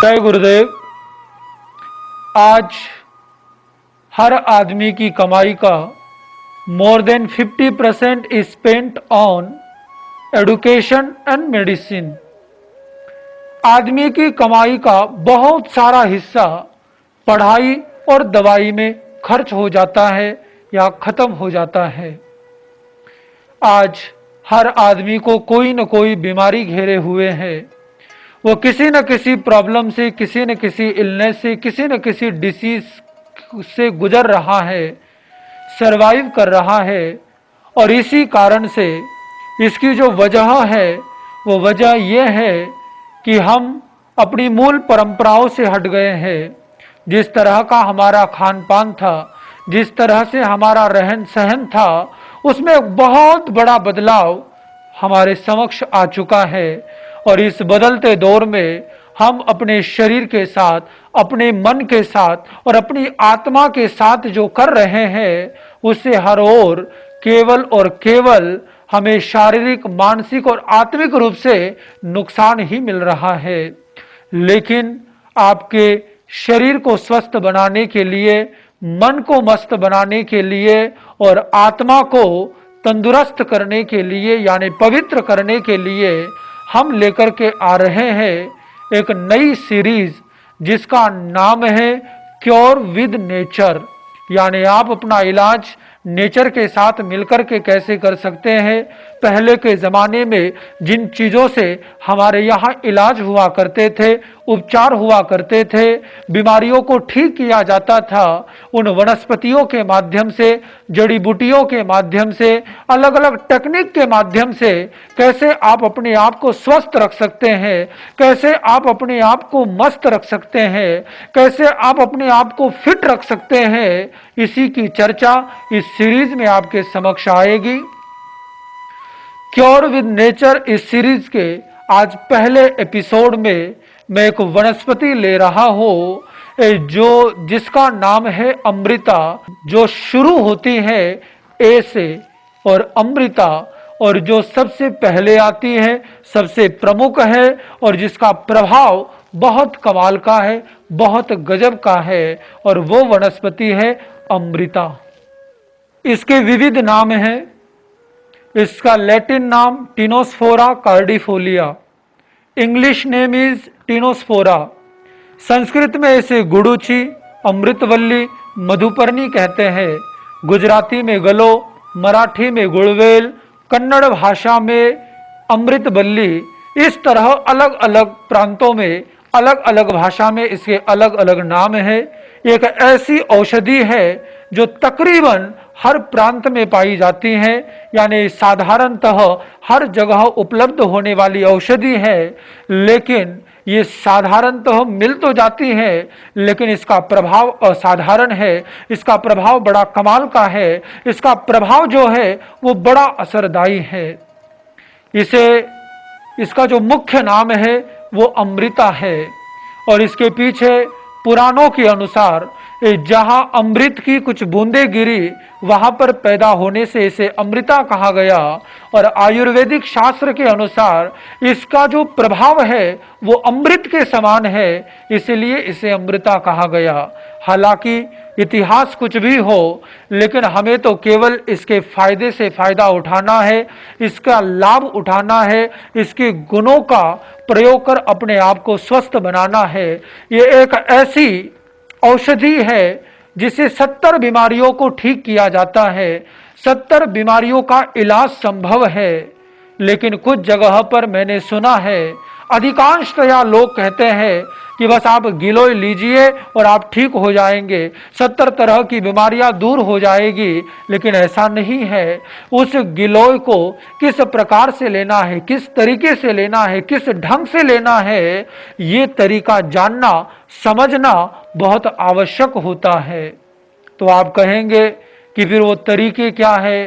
जय गुरुदेव। आज हर आदमी की कमाई का more than 50% is spent on education and medicine. आदमी की कमाई का बहुत सारा हिस्सा पढ़ाई और दवाई में खर्च हो जाता है या खत्म हो जाता है। आज हर आदमी को कोई न कोई बीमारी घेरे हुए है। वो किसी न किसी प्रॉब्लम से, किसी न किसी इलनेस से, किसी न किसी डिसीज से गुजर रहा है, सरवाइव कर रहा है। और इसी कारण से इसकी जो वजह है वो वजह यह है कि हम अपनी मूल परंपराओं से हट गए हैं। जिस तरह का हमारा खान पान था, जिस तरह से हमारा रहन सहन था, उसमें एक बहुत बड़ा बदलाव हमारे समक्ष आ चुका है। और इस बदलते दौर में हम अपने शरीर के साथ, अपने मन के साथ और अपनी आत्मा के साथ जो कर रहे हैं, उससे हर ओर केवल और केवल हमें शारीरिक, मानसिक और आत्मिक रूप से नुकसान ही मिल रहा है। लेकिन आपके शरीर को स्वस्थ बनाने के लिए, मन को मस्त बनाने के लिए और आत्मा को तंदुरुस्त करने के लिए, यानी पवित्र करने के लिए हम लेकर के आ रहे हैं एक नई सीरीज जिसका नाम है क्योर विद नेचर। यानी आप अपना इलाज नेचर के साथ मिलकर के कैसे कर सकते हैं। पहले के ज़माने में जिन चीज़ों से हमारे यहाँ इलाज हुआ करते थे, उपचार हुआ करते थे, बीमारियों को ठीक किया जाता था, उन वनस्पतियों के माध्यम से, जड़ी बूटियों के माध्यम से, अलग अलग टेक्निक के माध्यम से कैसे आप अपने आप को स्वस्थ रख सकते हैं, कैसे आप अपने आप को मस्त रख सकते हैं, कैसे आप अपने आप को फिट रख सकते हैं, इसी की चर्चा इस सीरीज में आपके समक्ष आएगी। क्योर विद नेचर इस सीरीज के आज पहले एपिसोड में मैं एक वनस्पति ले रहा हूं जिसका नाम है अमृता, जो शुरू होती है ए से, और अमृता, और जो सबसे पहले आती है, सबसे प्रमुख है और जिसका प्रभाव बहुत कमाल का है, बहुत गजब का है, और वो वनस्पति है अमृता। इसके विविध नाम हैं। इसका लैटिन नाम tinospora cordifolia, English name is tinospora. Sanskrit में इसे गुडुची, अमृतवल्ली, मधुपर्णी कहते हैं। गुजराती में गलो, मराठी में गुड़वेल, कन्नड़ भाषा में अमृतवल्ली। इस तरह अलग अलग प्रांतों में, अलग अलग भाषा में इसके अलग अलग नाम है। एक ऐसी औषधि है जो तकरीबन हर प्रांत में पाई जाती है, यानी साधारणतः हर जगह उपलब्ध होने वाली औषधि है। लेकिन ये साधारणतः मिल तो जाती है, लेकिन इसका प्रभाव असाधारण है, इसका प्रभाव बड़ा कमाल का है, इसका प्रभाव जो है वो बड़ा असरदायी है। इसका जो मुख्य नाम है वो अमृता है। और इसके पीछे पुराणों के अनुसार जहां अमृत की कुछ बूंदें गिरी, वहां पर पैदा होने से इसे अमृता कहा गया। और आयुर्वेदिक शास्त्र के अनुसार इसका जो प्रभाव है वो अमृत के समान है, इसलिए इसे अमृता कहा गया। हालांकि इतिहास कुछ भी हो, लेकिन हमें तो केवल इसके फायदे से फायदा उठाना है, इसका लाभ उठाना है, इसके गुणों का प्रयोग कर अपने आप को स्वस्थ बनाना है। ये एक ऐसी औषधि है जिसे 70 बीमारियों को ठीक किया जाता है, 70 बीमारियों का इलाज संभव है। लेकिन कुछ जगह पर मैंने सुना है, अधिकांशतया लोग कहते हैं कि बस आप गिलोय लीजिए और आप ठीक हो जाएंगे, 70 तरह की बीमारियां दूर हो जाएगी। लेकिन ऐसा नहीं है। उस गिलोय को किस प्रकार से लेना है, किस तरीके से लेना है, किस ढंग से लेना है, ये तरीका जानना, समझना बहुत आवश्यक होता है। तो आप कहेंगे कि फिर वो तरीके क्या है,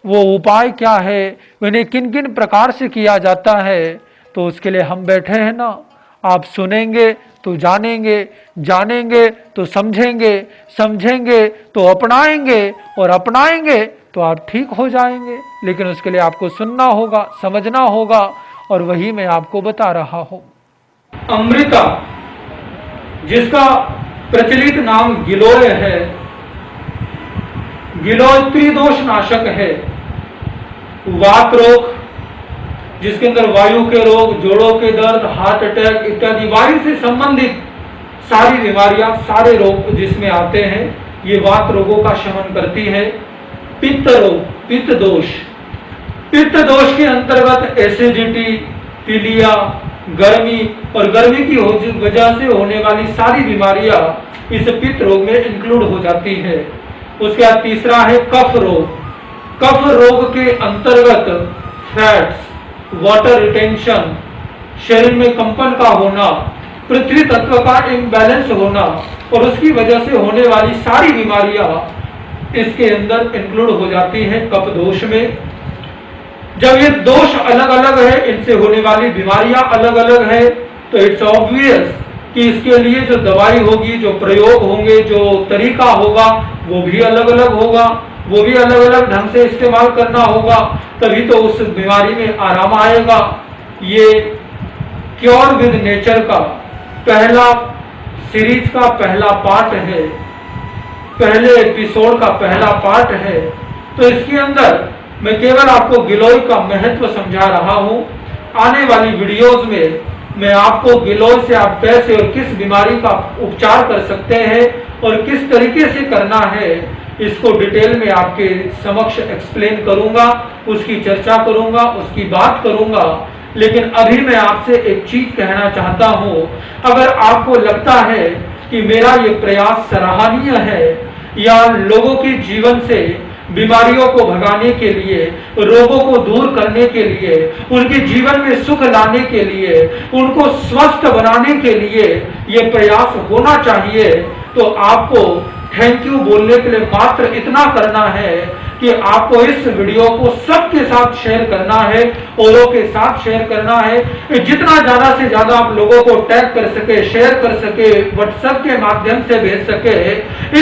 वो उपाय क्या है, उन्हें किन किन प्रकार से किया जाता है। तो उसके लिए हम बैठे हैं ना। आप सुनेंगे तो जानेंगे, जानेंगे तो समझेंगे, समझेंगे तो अपनाएंगे, और अपनाएंगे तो आप ठीक हो जाएंगे। लेकिन उसके लिए आपको सुनना होगा, समझना होगा, और वही मैं आपको बता रहा हूं। अमृता जिसका प्रचलित नाम गिलोय है। गिलोय त्रिदोष नाशक है। वात रोग, जिसके अंदर वायु के रोग, जोड़ों के दर्द, हार्ट अटैक इत्यादि वायु से संबंधित सारी बीमारियां, सारे रोग जिसमें आते हैं, ये वात रोगों का शमन करती है। पित्त रोग, पित्त दोष, पित्त दोष के अंतर्गत एसिडिटी, पीलिया, गर्मी और गर्मी की वजह से होने वाली सारी बीमारियां इस पित्त रोग में इंक्लूड हो जाती है। उसके बाद तीसरा है कफ रोग। कफ रोग के अंतर्गत फैट्स, वाटर रिटेंशन, शरीर में कंपन का होना, पृथ्वी तत्व का इम्बैलेंस होना और उसकी वजह से होने वाली सारी बीमारियां इसके अंदर इंक्लूड हो जाती हैं कफ दोष में। जब ये दोष अलग अलग है, इनसे होने वाली बीमारियां अलग अलग है, तो इट्स ऑब्वियस कि इसके लिए जो दवाई होगी, जो प्रयोग होंगे, जो तरीका होगा, वो भी अलग अलग होगा, वो भी अलग अलग ढंग से इस्तेमाल करना होगा, तभी तो उस बीमारी में आराम आएगा। ये क्योर विद नेचर का पहला सीरीज का पहला पार्ट है, पहले एपिसोड का पहला पार्ट है। तो इसके अंदर मैं केवल आपको गिलोय का महत्व समझा रहा हूं। आने वाली वीडियोस में मैं आपको गिलोय से आप कैसे और किस बीमारी का उपचार कर सकते हैं और किस तरीके से करना है, इसको डिटेल में आपके समक्ष एक्सप्लेन करूंगा, उसकी चर्चा करूंगा, उसकी बात करूंगा। लेकिन अभी मैं आपसे एक चीज कहना चाहता हूं, अगर आपको लगता है कि मेरा ये प्रयास सराहनीय है या लोगों के जीवन से बीमारियों को भगाने के लिए, रोगों को दूर करने के लिए, उनके जीवन में सुख लाने के लिए, उनको स्वस्थ बनाने के लिए ये प्रयास होना चाहिए, तो आपको थैंक यू बोलने के लिए मात्र इतना करना है कि आपको इस वीडियो को सबके साथ शेयर करना है, औरों के साथ शेयर करना है। जितना ज्यादा से ज्यादा आप लोगों को टैग कर सके, शेयर कर सके, व्हाट्सएप के माध्यम से भेज सके,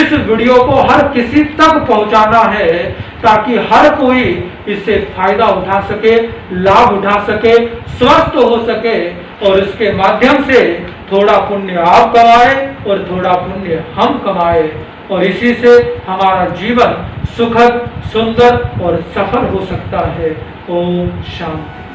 इस वीडियो को हर किसी तक पहुंचाना है, ताकि हर कोई इससे फायदा उठा सके, लाभ उठा सके, स्वस्थ हो सके और इसके माध्यम से थोड़ा पुण्य आप कमाए और थोड़ा पुण्य हम कमाए और इसी से हमारा जीवन सुखद, सुंदर और सफल हो सकता है। ओम शांति।